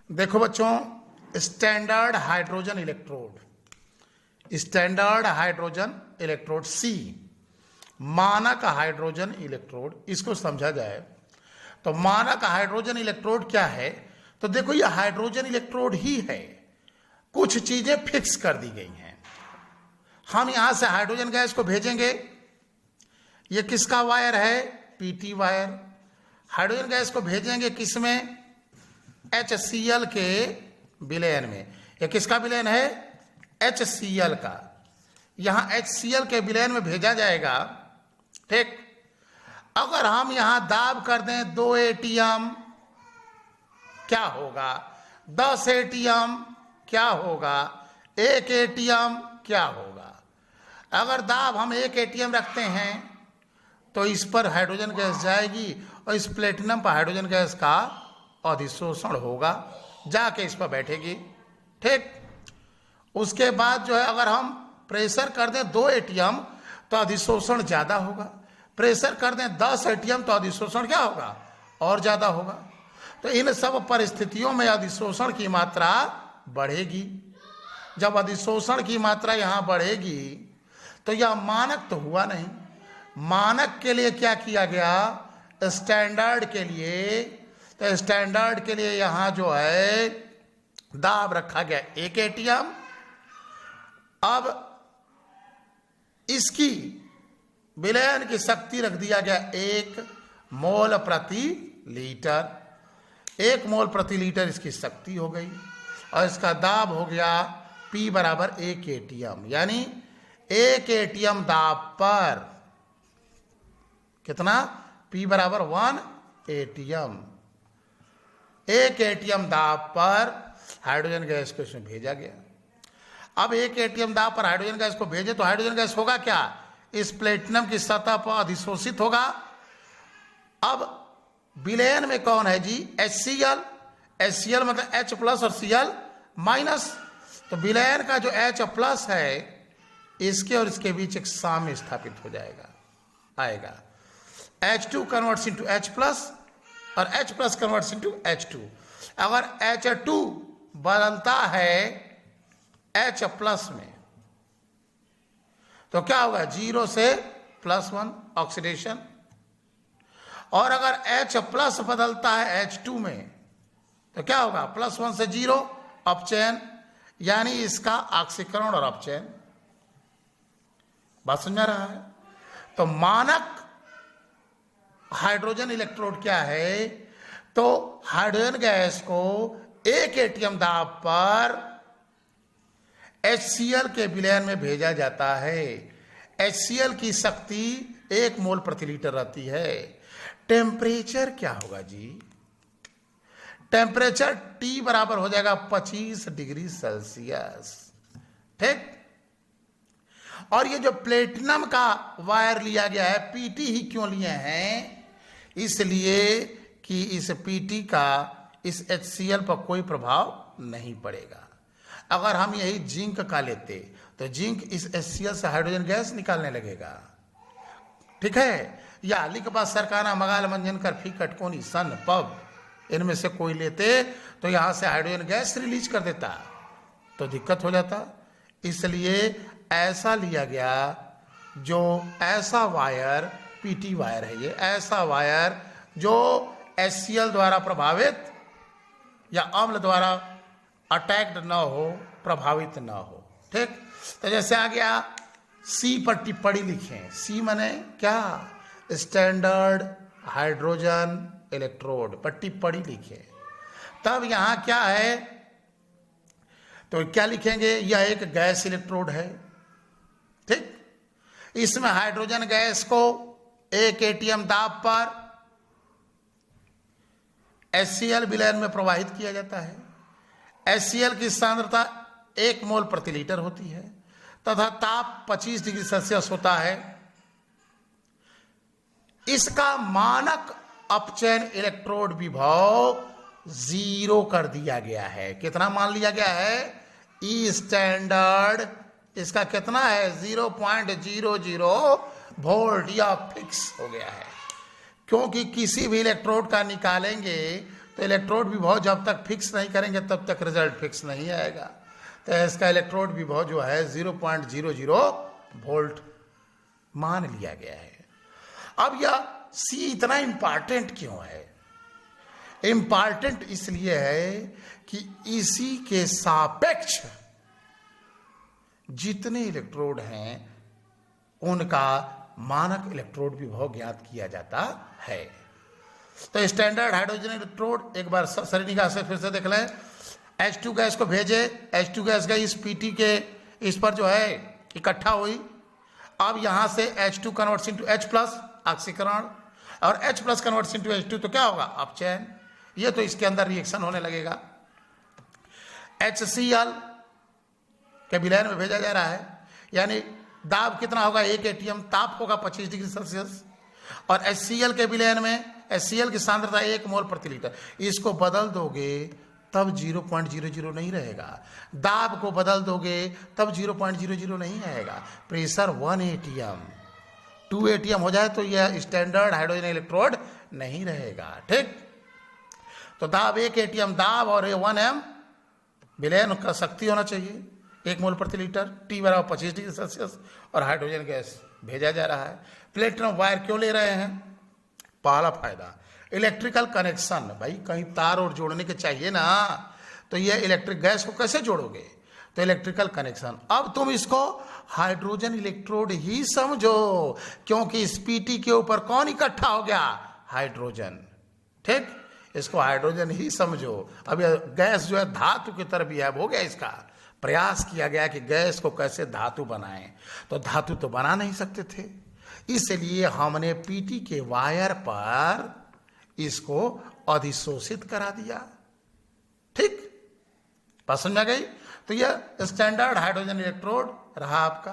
देखो बच्चों, standard hydrogen electrode, standard hydrogen electrode सी, मानक हाइड्रोजन इलेक्ट्रोड, इसको समझा जाए तो मानक हाइड्रोजन इलेक्ट्रोड क्या है? तो देखो ये हाइड्रोजन इलेक्ट्रोड ही है, कुछ चीजें फिक्स कर दी गई हैं। हम यहां से हाइड्रोजन गैस को भेजेंगे, ये किसका वायर है? PT wire. हाइड्रोजन गैस को भेजेंगे किसमें? HCl के विलयन में। ये किसका विलयन है? HCl का। यहां HCl के विलयन में भेजा जाएगा, ठीक। अगर हम यहां दाब कर दें 2 ATM, क्या होगा? 10 ATM, क्या होगा? 1 ATM, क्या होगा? अगर दाब हम 1 ATM रखते हैं तो इस पर हाइड्रोजन गैस जाएगी और इस प्लेटिनम पर हाइड्रोजन गैस का अधिशोषण होगा, जाके इस पर बैठेगी, ठीक। उसके बाद जो है, अगर हम प्रेशर कर दें 2 ATM तो अधिशोषण ज्यादा होगा, प्रेशर कर दें 10 ATM तो अधिशोषण क्या होगा? और ज्यादा होगा। तो इन सब परिस्थितियों में अधिशोषण की मात्रा बढ़ेगी। जब अधिशोषण की मात्रा यहां बढ़ेगी तो यह मानक तो हुआ नहीं। मानक के लिए क्या किया गया? स्टैंडर्ड के लिए, तो स्टैंडर्ड के लिए यहां जो है दाब रखा गया 1 ATM। अब इसकी विलयन की शक्ति रख दिया गया 1 मोल प्रति लीटर। 1 मोल प्रति लीटर इसकी शक्ति हो गई और इसका दाब हो गया P बराबर 1 ATM, यानी 1 ATM दाब पर कितना? P बराबर 1 ATM। 1 ATM दाब पर हाइड्रोजन गैस को इसमें भेजा गया। अब 1 ATM दाब पर हाइड्रोजन गैस को भेजे तो हाइड्रोजन गैस होगा क्या? इस प्लेटिनम की सतह पर अधिशोषित होगा। अब विलयन में कौन है जी? HCl। HCl मतलब H प्लस और Cl माइनस। तो विलयन का जो H प्लस है, इसके और इसके बीच एक साम्य स्थापित हो जाएगा, आएगा। H2 converts into H plus और H plus converts into H2। अगर H2 बदलता है H प्लस में तो क्या होगा? 0 से +1 ऑक्सीडेशन। और अगर H प्लस बदलता है H2 में तो क्या होगा? +1 से 0 अपचयन, यानी इसका ऑक्सीकरण और अपचयन। बात समझ रहा है? तो मानक हाइड्रोजन इलेक्ट्रोड क्या है? तो हाइड्रोजन गैस को 1 ATM दाब पर HCl के विलयन में भेजा जाता है। HCl की शक्ति 1 मोल प्रति लीटर रहती है। टेम्परेचर क्या होगा जी? टेम्परेचर T बराबर हो जाएगा 25 डिग्री सेल्सियस, ठीक। और ये जो प्लेटिनम का वायर लिया गया है, PT ही क्यों लिए हैं? इसलिए कि इस PT का इस HCl पर कोई प्रभाव नहीं पड़ेगा। अगर हम यही जिंक का लेते तो जिंक इस HCl से हाइड्रोजन गैस निकालने लगेगा, ठीक है। या लिख बा सरकाना मगाल मंजन कर फी कटकोनी सन पब, इनमें से कोई लेते तो यहां से हाइड्रोजन गैस रिलीज कर देता तो दिक्कत हो जाता। इसलिए ऐसा लिया गया, जो ऐसा वायर, PT वायर है ये, ऐसा वायर जो HCl द्वारा प्रभावित या अम्ल द्वारा अटैक्ड ना हो, प्रभावित ना हो, ठीक। तो जैसे आ गया C पर टिप्पणी लिखें। C माने क्या? स्टैंडर्ड हाइड्रोजन इलेक्ट्रोड पर टिप्पणी लिखें। तब यहां क्या है? तो क्या लिखेंगे? यह एक गैस इलेक्ट्रोड है, ठीक। इसमें हाइड्रोजन गैस को 1 ATM दाब पर HCl विलयन में प्रवाहित किया जाता है। HCl की सांद्रता 1 मोल प्रति लीटर होती है तथा ताप 25 डिग्री सेल्सियस होता है। इसका मानक अपचयन इलेक्ट्रोड विभव 0 कर दिया गया है। कितना मान लिया गया है? ई स्टैंडर्ड इसका कितना है? 0.00 वोल्ट, या फिक्स हो गया है। क्योंकि किसी भी इलेक्ट्रोड का निकालेंगे तो इलेक्ट्रोड विभव जब तक फिक्स नहीं करेंगे तब तक रिजल्ट फिक्स नहीं आएगा। तो इसका इलेक्ट्रोड विभव जो है 0.00 वोल्ट मान लिया गया है। अब यह सी इतना इंपॉर्टेंट क्यों है? इंपॉर्टेंट इसलिए है कि इसी के सापेक्ष जितने इलेक्ट्रोड हैं उनका मानक इलेक्ट्रोड विभव ज्ञात किया जाता है। तो स्टैंडर्ड हाइड्रोजन इलेक्ट्रोड एक बार सरणिका से फिर से देख लें। H2 गैस को भेजे, H2 गैस गई इस Pt के इस पर जो है इकट्ठा हुई। अब यहां से H2 converts into H plus ऑक्सीकरण और H plus converts into H2 तो क्या होगा? अपचयन। ये तो इसके अंदर रिएक्शन होने लगेगा। HCl के विलयन में भेजा जा रहा है, यानी दाब कितना होगा? 1 atm, ताप होगा 25 डिग्री सेल्सियस। और HCl के विलयन में HCl की सांद्रता 1 मोल प्रति लीटर। इसको बदल दोगे तब 0.00 नहीं रहेगा। दाब को बदल दोगे तब 0.00 नहीं आएगा। प्रेशर 1 atm 2 atm हो जाए तो यह स्टैंडर्ड हाइड्रोजन इलेक्ट्रोड नहीं रहेगा। ठीक, तो दाब 1 atm दाब और 1 m विलयन का शक्ति होना चाहिए 1 मोल प्रति लीटर, T बराबर 25 डिग्री सेल्सियस और हाइड्रोजन गैस भेजा जा रहा है। प्लेटिनम वायर क्यों ले रहे हैं? पहला फायदा इलेक्ट्रिकल कनेक्शन। भाई कहीं तार और जोड़ने के चाहिए ना, तो ये इलेक्ट्रिक गैस को कैसे जोड़ोगे? तो इलेक्ट्रिकल कनेक्शन। अब तुम इसको हाइड्रोजन इलेक्ट्रोड ही समझो, क्योंकि इस Pt के ऊपर कौन इकट्ठा हो गया? हाइड्रोजन। ठीक, इसको हाइड्रोजन ही समझो। अब यह गैस जो है धातु की तरह बिहेव हो गया। इसका प्रयास किया गया कि गैस को कैसे धातु बनाएं, तो धातु तो बना नहीं सकते थे, इसलिए हमने Pt के वायर पर इसको अधिशोषित करा दिया। ठीक, पसंद में गई? तो यह स्टैंडर्ड हाइड्रोजन इलेक्ट्रोड रहा आपका।